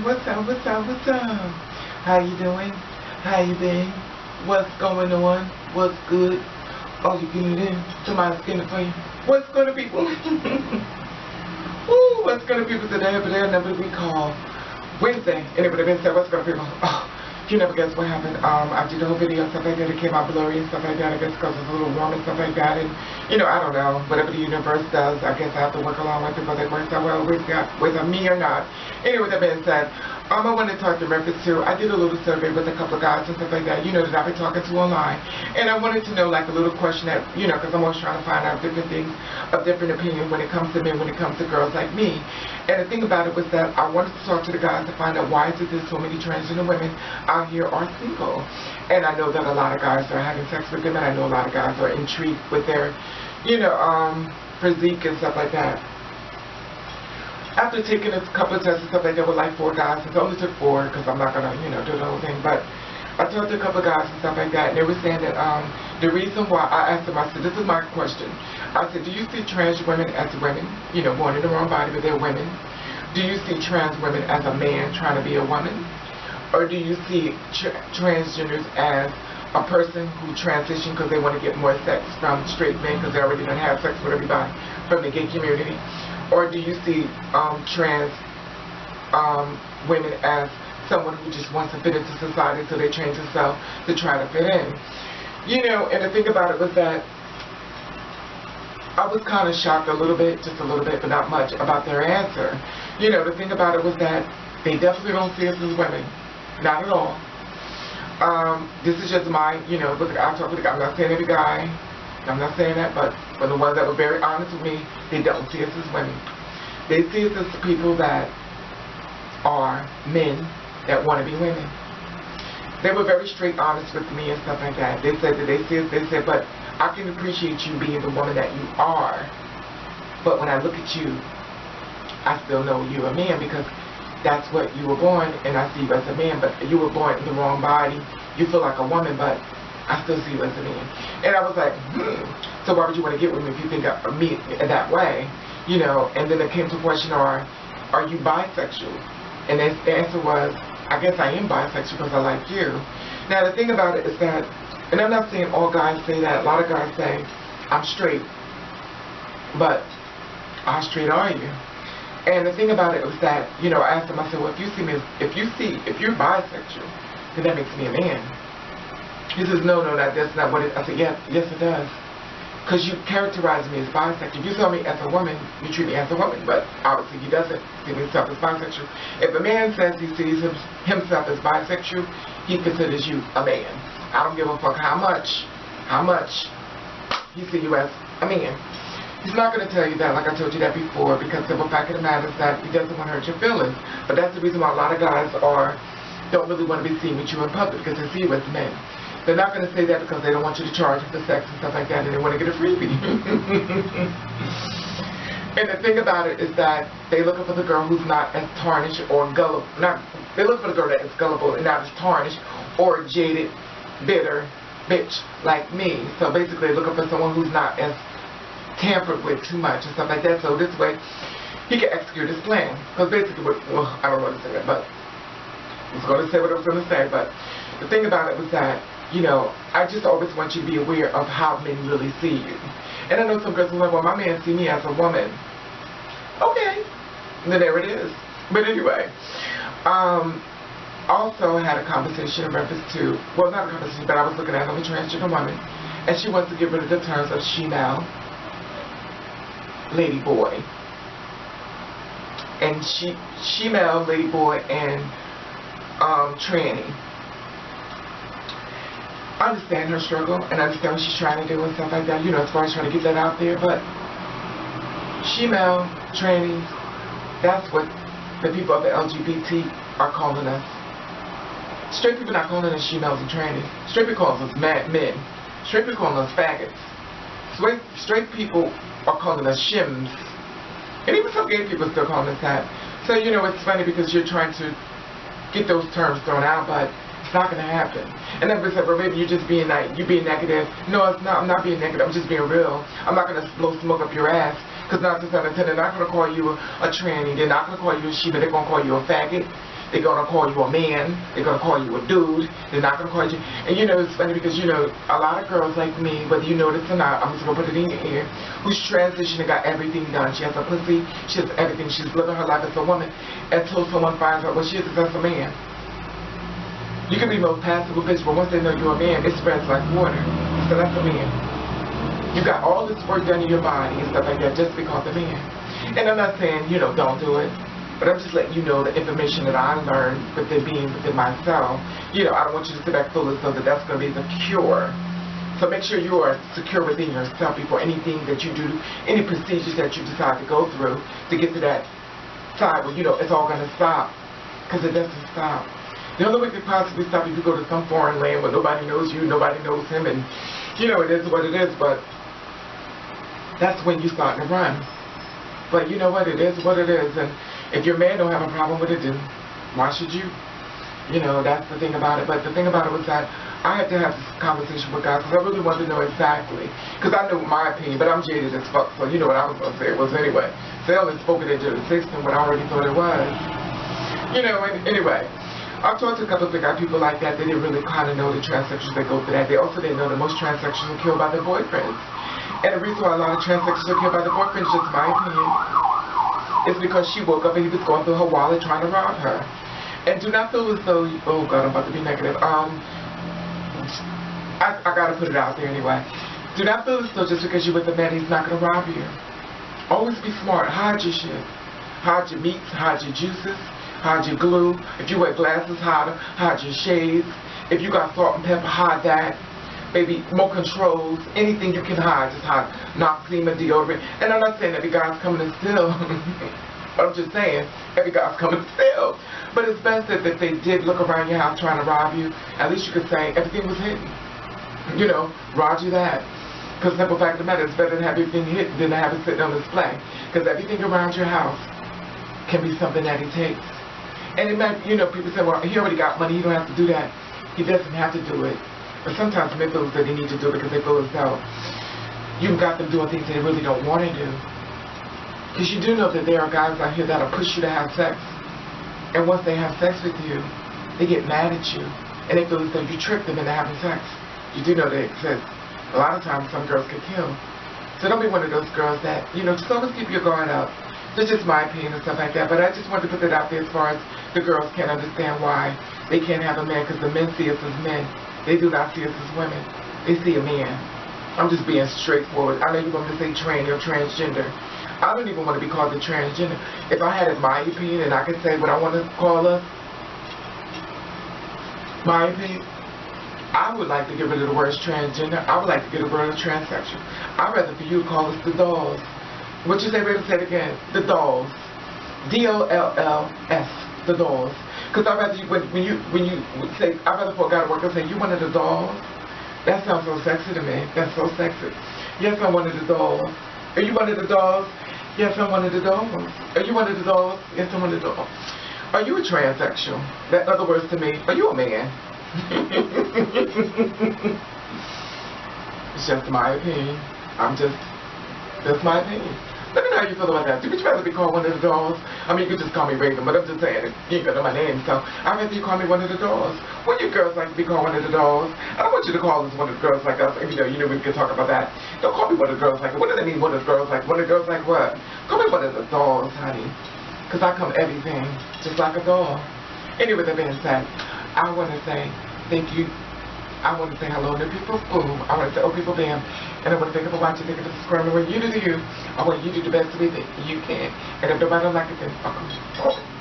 What's up, what's up, what's up? How you doing? How you been? What's going on? What's good? Oh, you getting it in? Somebody's getting it for you. What's good to people? Woo, what's good to people today? But their number we call Wednesday. Anybody been said what's good to people? Oh, you never guess what happened. I did the whole video and stuff like that. It came out blurry and stuff like that. I guess because it's a little warm and stuff like that. And, you know, I don't know. Whatever the universe does, I guess I have to work along with it, whether it works out well with me or not. Anyway, that being said, I wanted to talk in reference to, I did a little survey with a couple of guys and stuff like that, you know, that I've been talking to online. And I wanted to know, like, a little question that, you know, because I'm always trying to find out different things of different opinions when it comes to men, when it comes to girls like me. And the thing about it was that I wanted to talk to the guys to find out why is it that so many transgender women out here are single. And I know that a lot of guys are having sex with them, and I know a lot of guys are intrigued with their, you know, physique and stuff like that. After taking a couple of tests and stuff like that with like 4 guys, it only took 4 because I'm not going to, you know, do the whole thing, but I talked to a couple of guys and stuff like that, and they were saying that the reason why, I asked them, I said, this is my question. I said, do you see trans women as women, you know, born in the wrong body, but they're women? Do you see trans women as a man trying to be a woman? Or do you see transgenders as a person who transitioned because they want to get more sex from straight men because they already don't have sex with everybody from the gay community? Or do you see trans women as someone who just wants to fit into society, so they change themselves to try to fit in? You know, and the thing about it was that I was kind of shocked a little bit, just a little bit, but not much, about their answer. You know, the thing about it was that they definitely don't see us as women. Not at all. This is just my, you know, look, I talk with the guy. I'm not saying every guy. I'm not saying that, but for the ones that were very honest with me, they don't see us as women. They see us as people that are men that want to be women. They were very straight honest with me and stuff like that. They said that they said, but I can appreciate you being the woman that you are, but when I look at you, I still know you're a man because that's what you were born, and I see you as a man, but you were born in the wrong body. You feel like a woman, but I still see you as a man. And I was like, so why would you want to get with me if you think of me that way? You know, and then it came to the question, are you bisexual? And the answer was, I guess I am bisexual because I like you. Now, the thing about it is that, and I'm not saying all guys say that. A lot of guys say, I'm straight. But how straight are you? And the thing about it was that, you know, I asked him, I said, well, if you're bisexual, then that makes me a man. He says, no, that's not what it, I said, yes it does. Because you characterize me as bisexual. If you saw me as a woman, you treat me as a woman, but obviously he doesn't see himself as bisexual. If a man says he sees himself as bisexual, he considers you a man. I don't give a fuck how much he sees you as a man. He's not going to tell you that, like I told you that before, because the fact of the matter is that he doesn't want to hurt your feelings. But that's the reason why a lot of guys don't really want to be seen with you in public, because they see you as men. They're not going to say that because they don't want you to charge for sex and stuff like that, and they want to get a freebie. And the thing about it is that they look for the girl who's not as tarnished or gullible. They look for the girl that is gullible and not as tarnished or jaded, bitter bitch like me. So basically, they're looking for someone who's not as tampered with too much and stuff like that. So this way, he can execute his plan. Because basically, well, I don't want to say that, but I was going to say what I was going to say. But the thing about it was that, you know, I just always want you to be aware of how men really see you. And I know some girls are like, well, my man see me as a woman. Okay. And then there it is. But anyway, also had a conversation in reference to, well, not a conversation, but I was looking at another transgender woman, and she wants to get rid of the terms of she-male, lady boy, and she-male, lady boy, and tranny. I understand her struggle, and I understand what she's trying to do and stuff like that, you know, as far as trying to get that out there, but she-male, trannies, that's what the people of the LGBT are calling us. Straight people not calling us she-males and trannies. Straight people calling us men. Straight people calling us faggots. Straight people are calling us shims. And even some gay people are still calling us that. So, you know, it's funny because you're trying to get those terms thrown out, but it's not going to happen. And then we said, well, maybe you're just being negative. No, it's not. I'm not being negative. I'm just being real. I'm not going to blow smoke up your ass. Because 9 to 7, they're not going to call you a tranny. They're not going to call you a she, but they're going to call you a faggot. They're going to call you a man. They're going to call you a dude. They're not going to call you. And you know, it's funny because, you know, a lot of girls like me, whether you know this or not, I'm just going to put it in your ear, who's transitioned and got everything done. She has a pussy. She has everything. She's living her life as a woman until someone finds out what she is as a man. You can be the most passive bitch, but once they know you're a man, it spreads like water. So that's a man. You got all this work done in your body and stuff like that just because of man. And I'm not saying, you know, don't do it. But I'm just letting you know the information that I learned within being within myself. You know, I don't want you to sit back foolish so that that's going to be the cure. So make sure you are secure within yourself before anything that you do, any procedures that you decide to go through to get to that side where, you know, it's all going to stop. Because it doesn't stop. The only way it could possibly stop if you go to some foreign land where nobody knows you, nobody knows him, and, you know, it is what it is, but that's when you start to run. But you know what, it is what it is, and if your man don't have a problem with it, then why should you? You know, that's the thing about it. But the thing about it was that I had to have this conversation with guys because I really wanted to know exactly. Because I knew my opinion, but I'm jaded as fuck, so you know what I was going to say it was anyway. So they only spoke it into existence what I already thought it was. You know, and anyway, I've talked to a couple of people like that. They didn't really kind of know the transsexuals that go through that. They also didn't know that most transsexuals are killed by their boyfriends. And the reason why a lot of transsexuals are killed by their boyfriends, just my opinion, is because she woke up and he was going through her wallet trying to rob her. And do not feel as though, oh God, I'm about to be negative. I gotta put it out there anyway. Do not feel as though just because you're with a man, he's not gonna rob you. Always be smart. Hide your shit. Hide your meats. Hide your juices. Hide your glue. If you wear glasses, hide your shades. If you got salt and pepper, hide that. Maybe more controls, anything you can hide, just hide Noxema, deodorant. And I'm not saying every guy's coming to steal, but I'm just saying every guy's coming to steal. But it's best that if they did look around your house trying to rob you, at least you could say everything was hidden. You know, roger that. Because the simple fact of the matter, it's better to have everything hidden than to have it sitting on display. Because everything around your house can be something that he takes. And it might, you know, people say, well, he already got money, he don't have to do that. He doesn't have to do it. But sometimes men feel that they need to do it because they feel as though you've got them doing things they really don't want to do. Because you do know that there are guys out here that'll push you to have sex. And once they have sex with you, they get mad at you. And they feel as though you tricked them into having sex. You do know they exist. A lot of times some girls get killed. So don't be one of those girls that, you know, just always keep your guard up. That's just my opinion and stuff like that. But I just wanted to put that out there as far as the girls can't understand why they can't have a man because the men see us as men. They do not see us as women. They see a man. I'm just being straightforward. I know you're going to say trans or transgender. I don't even want to be called a transgender. If I had my opinion and I could say what I want to call us, my opinion, I would like to get rid of the word transgender. I would like to get rid of transsexual. I'd rather for you to call us the dolls. What you say, baby? Say it again. The dolls. D-O-L-L-S. The dolls. Because I'd rather you, when you say, I'd rather for a guy to work and say, you one of the dolls? That sounds so sexy to me. That's so sexy. Yes, I'm one of the dolls. Are you one of the dolls? Yes, I'm one of the dolls. Are you one of the dolls? Yes, I'm one of the dolls. Are you a transsexual? In other words to me, are you a man? It's just my opinion. That's my opinion. Let me know how you feel about that. Would you rather be called one of the dolls? I mean, you could just call me Reagan, but I'm just saying, you ain't got to know my name, so I'd rather you call me one of the dolls. When you girls like to be called one of the dolls, I don't want you to call us one of the girls like us. You know we can talk about that. Don't call me one of the girls like, what does that mean, one of the girls like? One of the girls like what? Call me one of the dolls, honey. Because I come everything, just like a doll. Anyway, that being said, I want to say thank you. I want to say hello to people, boom. I want to say, oh, people, bam. And I want to thank you for watching, thank you for subscribing. When you do you, I want you to do the best way that you can. And if nobody don't like it, then fuck them.